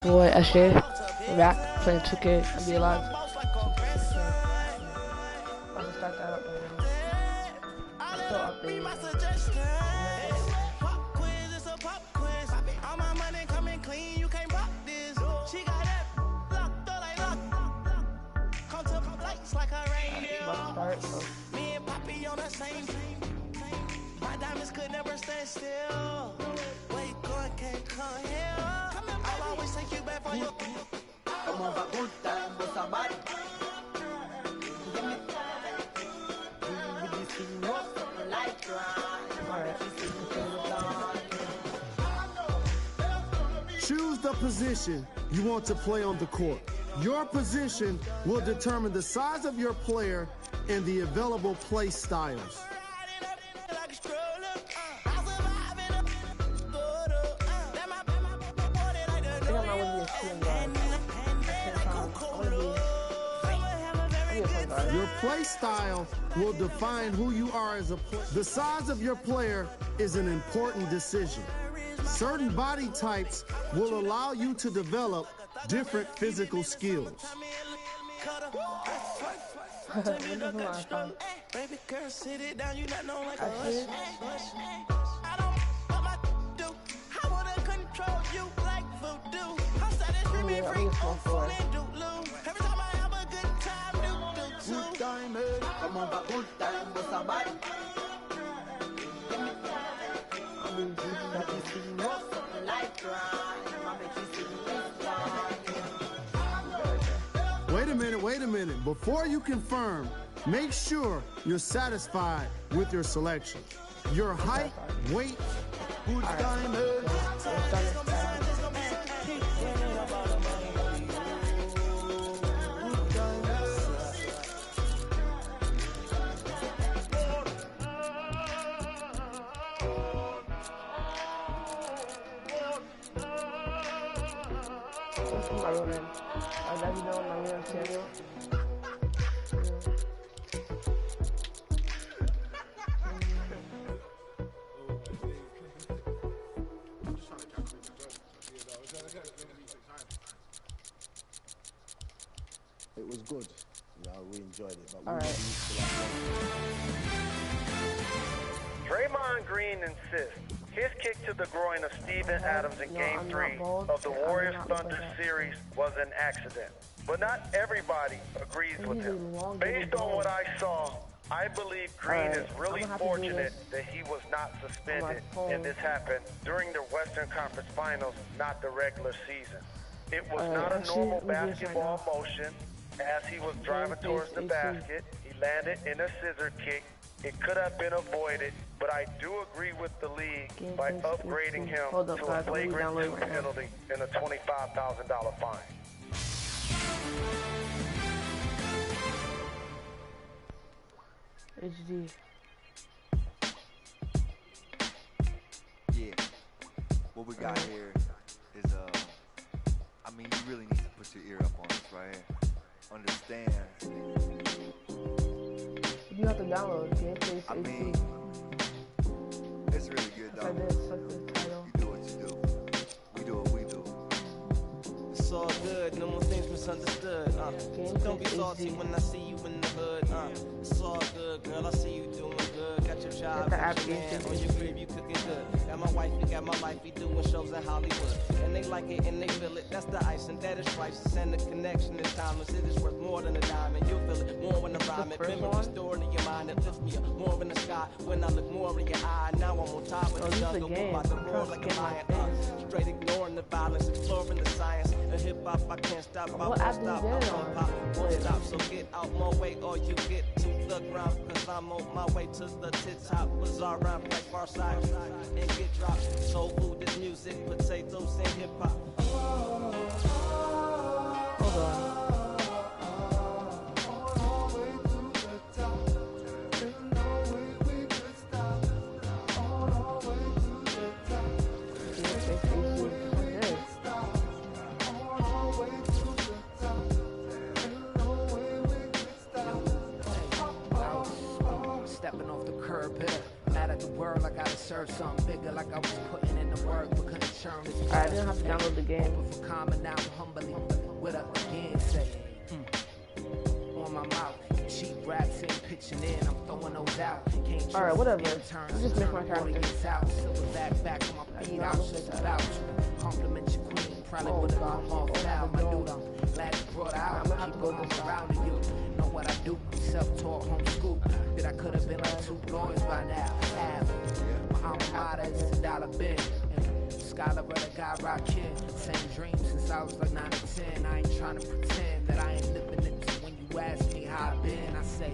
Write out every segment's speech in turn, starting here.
Boy, SJ, we're back playing 2K and be alive. I'm gonna start that up right now. I'm still updating. All my money coming clean, you can't pop this. She got that locked up like lock. Come to my lights like a reindeer. Me and Poppy on the same. My diamonds could never stand still. Where you going, can't come here. I'll always take you back for your. Come on, but good time with somebody. Choose the position you want to play on the court. Your position will determine the size of your player and the available play styles. Your play style will define who you are as a player. The size of your player is an important decision. Certain body types will allow you to develop different physical skills. Baby girl, sit it down, you not know like a I wanna control you like voodoo. I'm starting screaming free on phone and doodloo. Every time I have a good time, do too. Good time, come on, but good time with somebody. Wait a minute. Before you confirm, make sure you're satisfied with your selection. Your height, weight, good time. It was good. Yeah, we enjoyed it. But all right. Draymond Green insists his kick to the groin of Steven Adams in Game 3 of the Warriors-Thunder series was an accident. But not everybody agrees with him. Based on what I saw, I believe Green is really fortunate that he was not suspended and this happened during the Western Conference Finals, not the regular season. It was not a normal basketball motion. As he was driving towards the basket, he landed in a scissor kick. It could have been avoided, but I do agree with the league by upgrading him to a flagrant 2 penalty and a $25,000 fine. HD. Yeah, what we got here is, I mean, you really need to put your ear up on this right here. Understand. You have to download Gameplay I mean, it's really good though. You do what you do. We do what we do. It's all good, no more things misunderstood. Don't be salty when I see you in the hood. It's all good, girl, I see you doing good. Got your job, got your man on your crib, you cooking good. Got my wife, you got my life, we doing shows in Hollywood. And they like it and they feel it, that's the ice and that is priceless. And the connection is timeless, it is worth more than a dime. And you'll feel it more when I rhyme it. Memories stored in your mind, it lifts me up more in the sky. When I look more in your eye, now I'm on top of the jungle. About to roar like a lion. Straight ignoring the violence, exploring the science. A hip hop, I can't stop, I won't stop, I won't pop, won't stop. So get out my way or you get to the ground. Cause I'm on my way to the tip-top. Bizarre rhyme like far side and get dropped. Soul food is music, potatoes and hip-hop. Hold on. Stepping off the curb, mad at the world, I gotta serve something bigger, like I was putting in the work, but couldn't I didn't have to download the game. On my mouth, cheap raps and pitching in, I'm throwing those out. Alright, whatever. You just make my character. Back on my feet, I was just about to compliment your queen. Probably would have gone off now. My dude, I'm glad you brought her out. I'm gonna have to go this around to you. Know what I do? Self-taught homeschool. That I could have been like 2 lawyers by now. My alma mater is a dollar bin. Scholar, but a guy rock kid. Same dream since I was like 9 or 10. I ain't trying to pretend that I ain't living it. When you ask me how I've been, I say,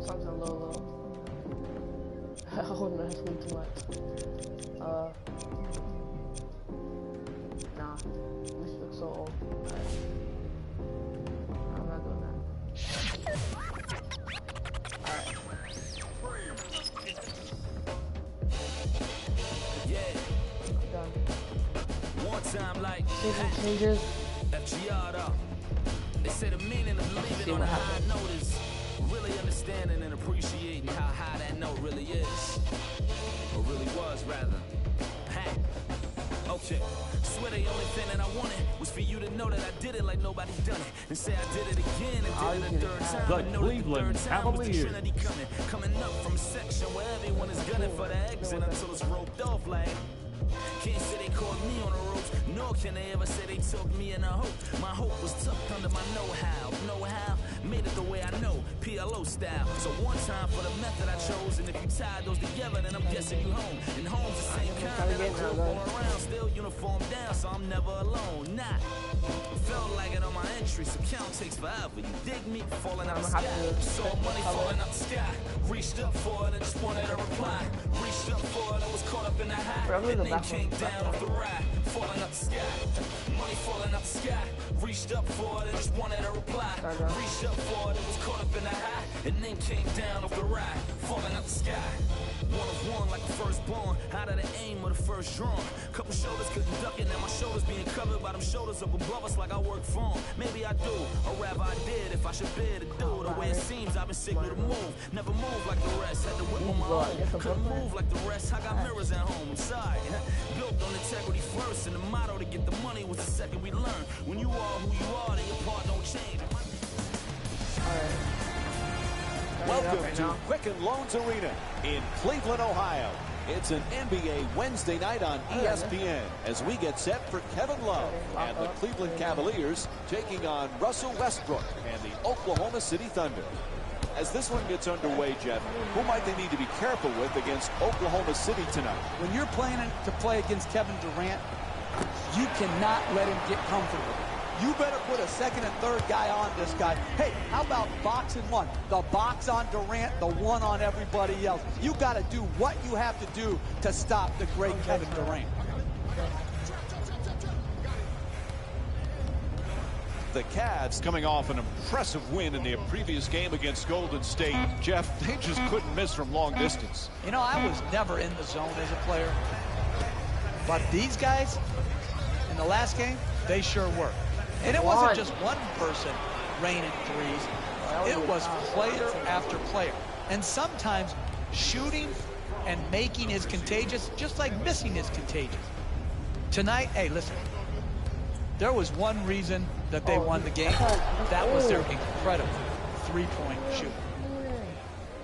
something low. Oh no, that's way too much. Nah, this looks so old. I'm not doing that. Alright. yeah. Done. One time, like, Season changes. FGR, they say the meaning of leaving on a high note is really understanding and appreciating how high that note really is. Or really was, rather. Hey. Okay. Swear the only thing that I wanted was for you to know that I did it like nobody done it. And say I did it again and did it a third time. The Cleveland Cavaliers. Coming up from a section where everyone is gunning for the exit until it's roped off like. Can't say they caught me on the ropes, nor can they ever say they took me in a hope. My hope was tucked under my know-how. Know-how made it the way I know, PLO style. So one time for the method I chose, and if you tie those together, then I'm guessing you home. And home's the same kind that I grew all around, still uniform down, so I'm never alone. Not felt like it on my entry, so count takes forever. You dig me? Falling out the sky. Saw money falling out the sky. Reached up for it and just wanted a reply. Reached up for it and was caught up in the high. And then came down off the ride. Falling out the sky. Money falling out the sky. Reached up for it and just wanted a reply. Reached up for it and was caught up in the high. And then came down off the ride. Falling out the sky. One of one like the firstborn. Out of the aim of the first drawn. Couple shoulders couldn't duck it. Now my shoulders being covered by them shoulders up above us like I work for them. Maybe I do, or rather I did if I should bear to do. The way it seems I've been signaled to move. Never move like the rest. Had to whip on my own. Couldn't move like the rest. I got mirrors at home. I'm sorry. Built on integrity first. And the motto to get the money was the second we learn. When you are who you are, then your part don't change. Welcome to Quicken Loans Arena in Cleveland, Ohio. It's an NBA Wednesday night on ESPN as we get set for Kevin Love and the Cleveland Cavaliers taking on Russell Westbrook and the Oklahoma City Thunder. As this one gets underway, Jeff, who might they need to be careful with against Oklahoma City tonight? When you're planning to play against Kevin Durant, you cannot let him get comfortable. You better put a second and third guy on this guy. Hey, how about box and one? The box on Durant, the one on everybody else. You got to do what you have to do to stop the great Kevin Durant. The Cavs coming off an impressive win in their previous game against Golden State. Jeff, they just couldn't miss from long distance. You know, I was never in the zone as a player. But these guys, in the last game, they sure were. And it wasn't just one person raining threes. It was player after player. And sometimes shooting and making is contagious, just like missing is contagious. Tonight, hey, listen. There was one reason that they won the game. That was their incredible three-point shooting.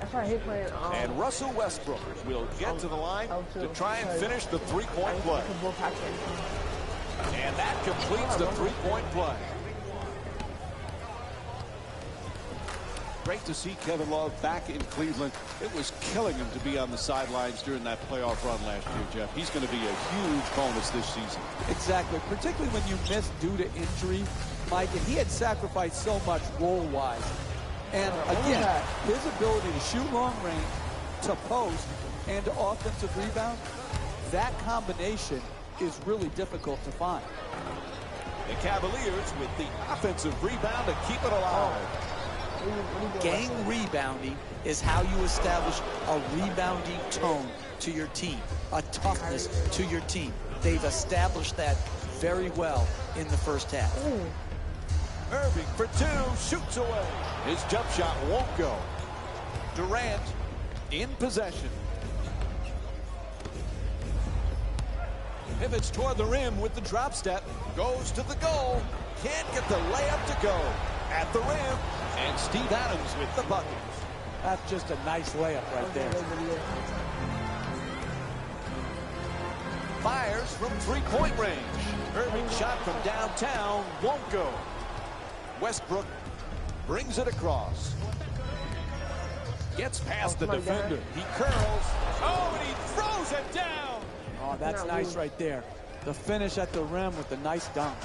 That's why I hate playing. And Russell Westbrook will get to the line to try and finish the three-point play. And that completes the three-point play. great to see Kevin Love back in Cleveland. It was killing him to be on the sidelines during that playoff run last year, Jeff. He's going to be a huge bonus this season. Exactly, particularly when you miss due to injury, Mike, and he had sacrificed so much role-wise. And again, his ability to shoot long range, to post, and to offensive rebound, that combination is really difficult to find. The Cavaliers with the offensive rebound to keep it alive. Gang rebounding is how you establish a rebounding tone to your team, a toughness to your team. They've established that very well in the first half. Irving for two, shoots away. His jump shot won't go. Durant in possession. Pivots toward the rim with the drop step. Goes to the goal. Can't get the layup to go. At the rim. And Steve Adams with the bucket. That's just a nice layup right there. Fires from three-point range. Irving shot from downtown. Won't go. Westbrook brings it across. Gets past the defender. He curls. Oh, and he throws it down. Oh, that's nice right there. The finish at the rim with the nice dunk.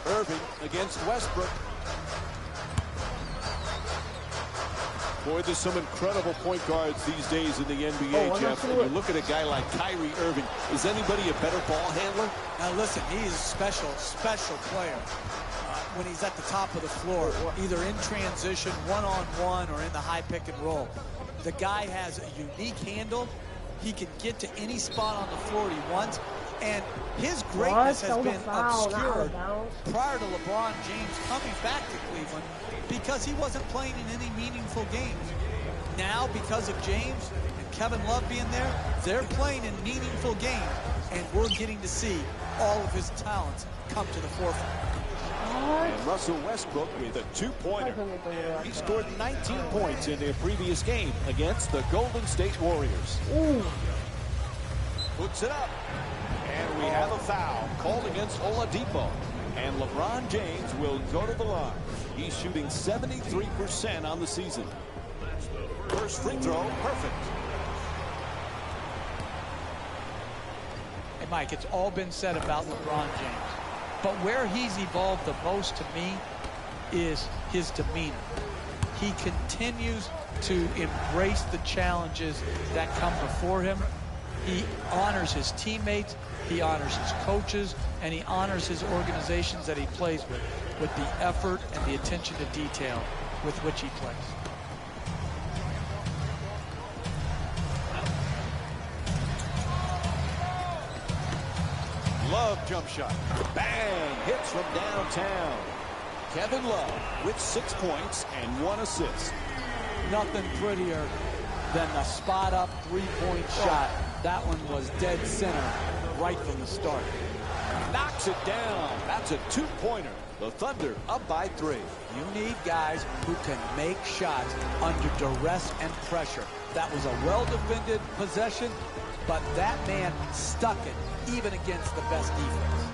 Irving against Westbrook. Boy, there's some incredible point guards these days in the NBA, Jeff. And you look at a guy like Kyrie Irving. Is anybody a better ball handler? Now listen, he is a special player. When he's at the top of the floor, either in transition, one-on-one, or in the high pick and roll. The guy has a unique handle. He can get to any spot on the floor he wants. And his greatness has been obscured prior to LeBron James coming back to Cleveland because he wasn't playing in any meaningful games. Now, because of James and Kevin Love being there, they're playing in meaningful games, and we're getting to see all of his talents come to the forefront. And Russell Westbrook with a two-pointer. He scored 19 points in their previous game against the Golden State Warriors. Puts it up. And we have a foul called against Oladipo. And LeBron James will go to the line. He's shooting 73% on the season. First free throw, perfect. Hey, Mike, it's all been said about LeBron James. But where he's evolved the most to me is his demeanor. He continues to embrace the challenges that come before him. He honors his teammates, he honors his coaches, and he honors his organizations that he plays with the effort and the attention to detail with which he plays. Love jump shot. Bang! Hits from downtown. Kevin Love with 6 points and 1 assist. Nothing prettier than the spot-up three-point shot. That one was dead center right from the start. Knocks it down. That's a two-pointer. The Thunder up by 3. You need guys who can make shots under duress and pressure. That was a well-defended possession, but that man stuck it even against the best defense.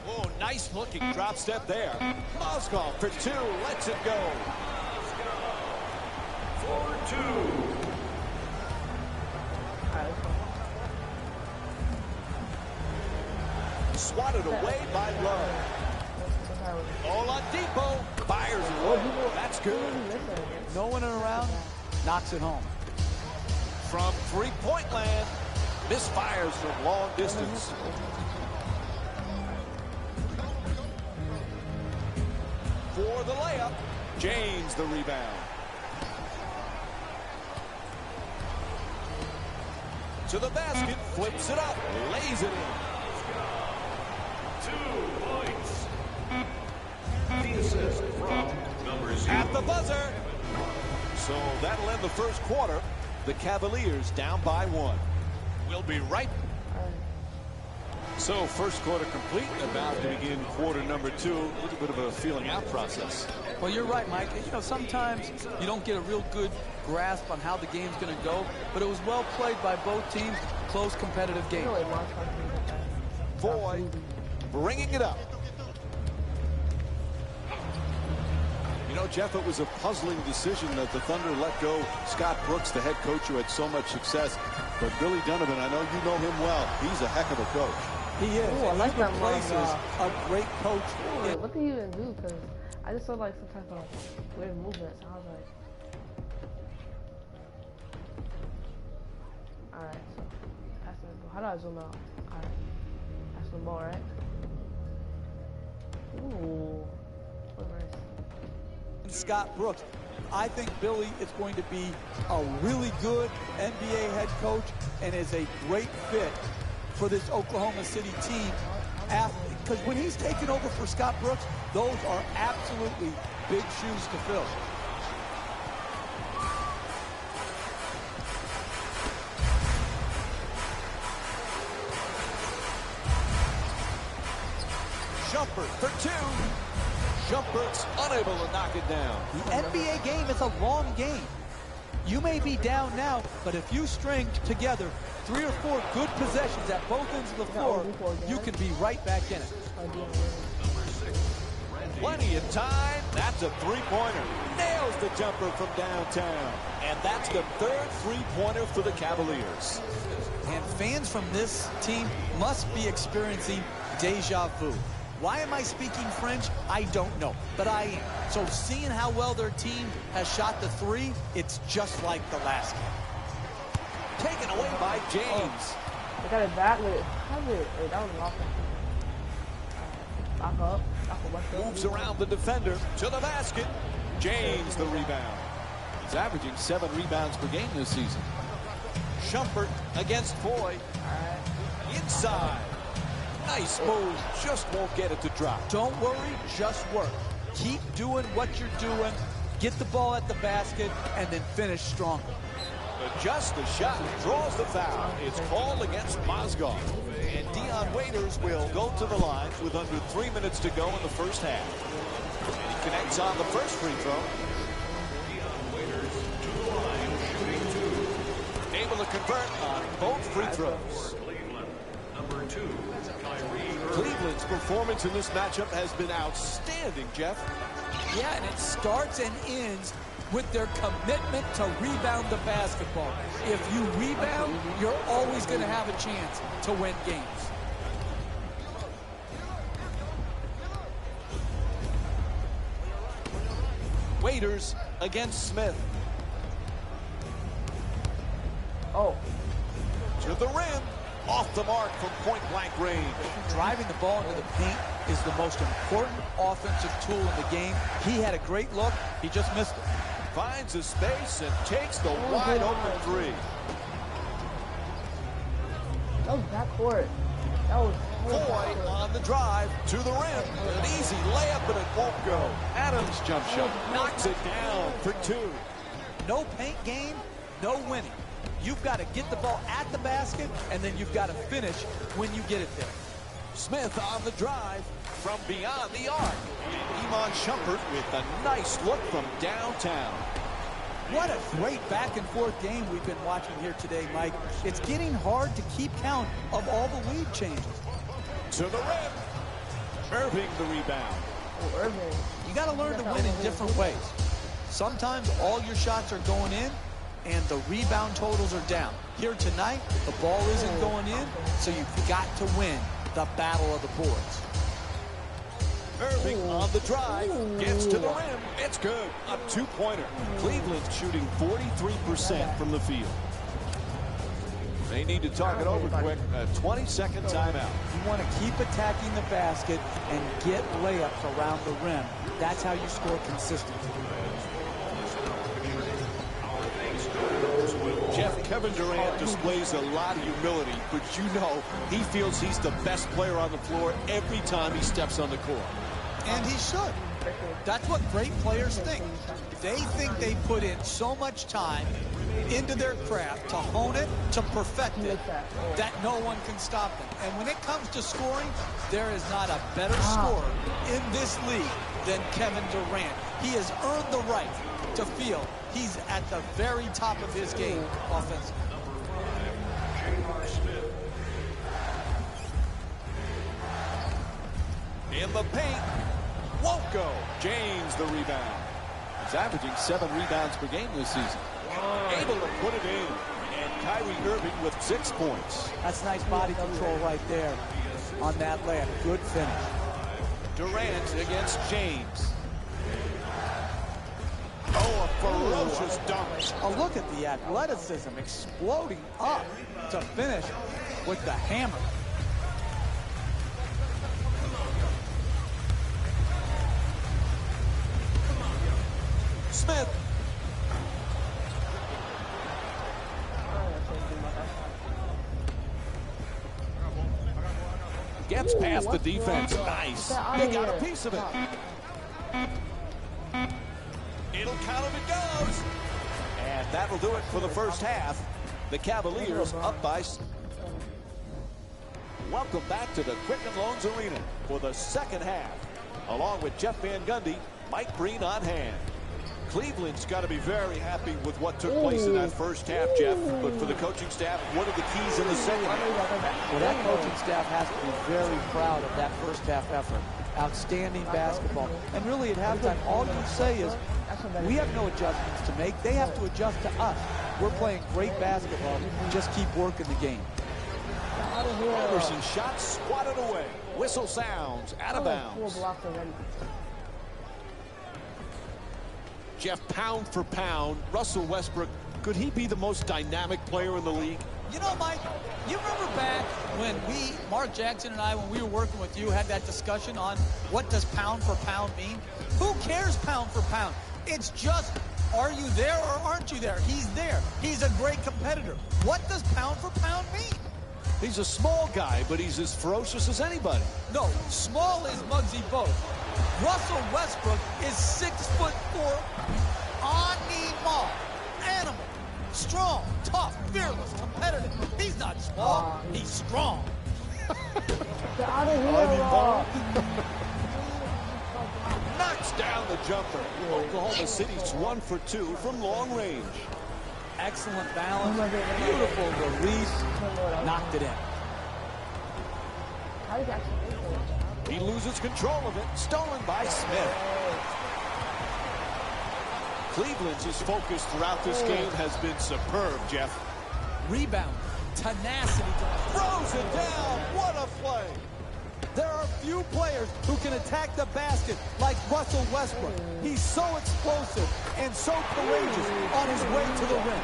Oh, nice looking drop step there. Mozgov for 2, lets it go. For 2. Swatted away by Love. Oladipo fires away. That's good. No one around, knocks it home. From three-point land, misfires from long distance. For the layup, James the rebound. To the basket, flips it up, lays it in. 2 points. The assist from number 0. At the buzzer. So that'll end the first quarter. The Cavaliers down by 1. We'll be right. So first quarter complete, about to begin quarter number 2. A little bit of a feeling out process. Well, you're right, Mike. You know, sometimes you don't get a real good grasp on how the game's going to go, but it was well played by both teams. Close, competitive game. Foy bringing it up. You know, Jeff, it was a puzzling decision that the Thunder let go Scott Brooks, the head coach who had so much success. But Billy Donovan, I know you know him well. He's a heck of a coach. He is. Ooh, I like that replaces a great coach. Ooh, what did he even do? Because I just saw like some type of weird movements. I was like, alright, so that's the ball. How do I zoom out? Alright, that's the ball, right? Ooh, what nice. Scott Brooks. I think Billy is going to be a really good NBA head coach and is a great fit for this Oklahoma City team. Because when he's taken over for Scott Brooks, those are absolutely big shoes to fill. Jumper for two. Jumper's unable to knock it down. The NBA game is a long game. You may be down now, but if you string together 3 or 4 good possessions at both ends of the floor, you can be right back in it. Plenty of time. That's a three-pointer. Nails the jumper from downtown. And that's the third three-pointer for the Cavaliers. And fans from this team must be experiencing deja vu. Why am I speaking French? I don't know, but I am. So seeing how well their team has shot the three, it's just like the last game. Taken away by James. They got it back with it. Wait, that was an offense. Back up. Moves around the defender to the basket. James the rebound. He's averaging 7 rebounds per game this season. Shumpert against Foy. Inside. Nice move. Just won't get it to drop. Don't worry, just work. Keep doing what you're doing. Get the ball at the basket and then finish stronger. Adjusts the shot, draws the foul. It's called against Mozgov. And Dion Waiters will go to the line with under 3 minutes to go in the first half. And he connects on the first free throw. Dion Waiters to the line, shooting 2. Able to convert on both free throws. Cleveland, number 2, Kyrie. Cleveland's performance in this matchup has been outstanding, Jeff. Yeah, and it starts and ends with their commitment to rebound the basketball. If you rebound, you're always going to have a chance to win games. Waiters against Smith. Oh. To the rim. Off the mark from point-blank range. Driving the ball into the paint is the most important offensive tool in the game. He had a great look. He just missed it. Finds a space and takes the wide-open three. That was backcourt. That was Foy on the drive to the rim. An easy layup, but it won't go. Adams' jump shot knocks it down for 2. No paint game, no winning. You've got to get the ball at the basket, and then you've got to finish when you get it there. Smith on the drive from beyond the arc. And Iman Shumpert with a nice look from downtown. What a great back-and-forth game we've been watching here today, Mike. It's getting hard to keep count of all the lead changes. To the rim. Irving the rebound. Oh, Irving. You got to learn to win in different ways. Sometimes all your shots are going in, and the rebound totals are down. Here tonight, the ball isn't going in, so you've got to win the battle of the boards. Irving on the drive, gets to the rim. It's good. A 2-pointer. Cleveland shooting 43% from the field. They need to talk it over quick. A 20-second timeout. You want to keep attacking the basket and get layups around the rim. That's how you score consistently. Jeff, Kevin Durant displays a lot of humility, but you know he feels he's the best player on the floor every time he steps on the court. And he should. That's what great players think. They think they put in so much time into their craft to hone it, to perfect it, that no one can stop them. And when it comes to scoring, there is not a better scorer in this league than Kevin Durant. He has earned the right to feel he's at the very top of his game offensively. In the paint, won't go. James the rebound. He's averaging 7 rebounds per game this season. Able to put it in. And Kyrie Irving with 6 points. That's nice body control right there on that layup. Good finish. Durant against James. Oh, a ferocious dunk. A look at the athleticism exploding up to finish with the hammer. Smith. Gets past the defense. Nice. They got a piece of it. It'll count if it goes. And that'll do it for the first half. The Cavaliers up by. Welcome back to the Quicken Loans Arena for the second half. Along with Jeff Van Gundy, Mike Breen on hand. Cleveland's got to be very happy with what took place in that first half, Jeff. But for the coaching staff, what are the keys in the second half? Well, that coaching staff has to be very proud of that first half effort. Outstanding basketball. And really at halftime, all you say is, we have no adjustments to make. They have to adjust to us. We're playing great basketball. Just keep working the game. Anderson shot swatted away. Whistle sounds out of bounds. Jeff, pound for pound, Russell Westbrook, could he be the most dynamic player in the league? You know, Mike, you remember back when Mark Jackson and I, when we were working with you, had that discussion on what does pound for pound mean? Who cares pound for pound? It's just, are you there or aren't you there? He's there. He's a great competitor. What does pound for pound mean? He's a small guy, but he's as ferocious as anybody. No, small is Muggsy Bogues. Russell Westbrook is 6'4", animal, strong, tough, fearless, competitive. He's not small, he's strong. Get out of here, Knocks down the jumper. Oklahoma City's 1 for 2 from long range. Excellent balance, beautiful release, knocked it in. He loses control of it, stolen by Smith. Cleveland's focus throughout this game has been superb, Jeff. Rebound, tenacity, throws it down. What a play. There are few players who can attack the basket like Russell Westbrook. He's so explosive and so courageous on his way to the rim.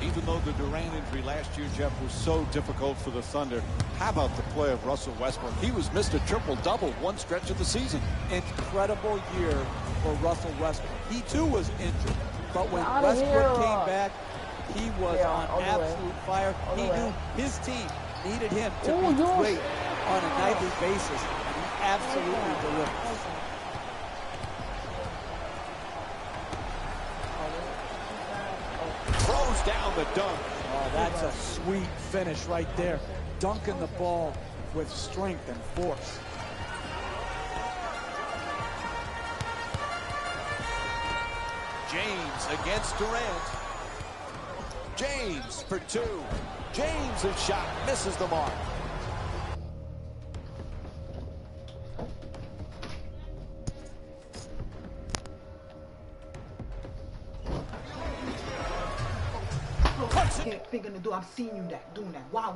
Even though the Durant injury last year, Jeff, was so difficult for the Thunder, how about the play of Russell Westbrook? He was Mr. Triple-Double one stretch of the season. Incredible year for Russell Westbrook. He too was injured, but when Westbrook came back, he was on absolute fire. He knew his team needed him to be great on a nightly basis, and he absolutely delivered. Throws down the dunk. Oh, that's a sweet finish right there. Dunking the ball with strength and force. James against Durant. James for 2. James' shot misses the mark. They're gonna do. I'm seeing you doing that. Why?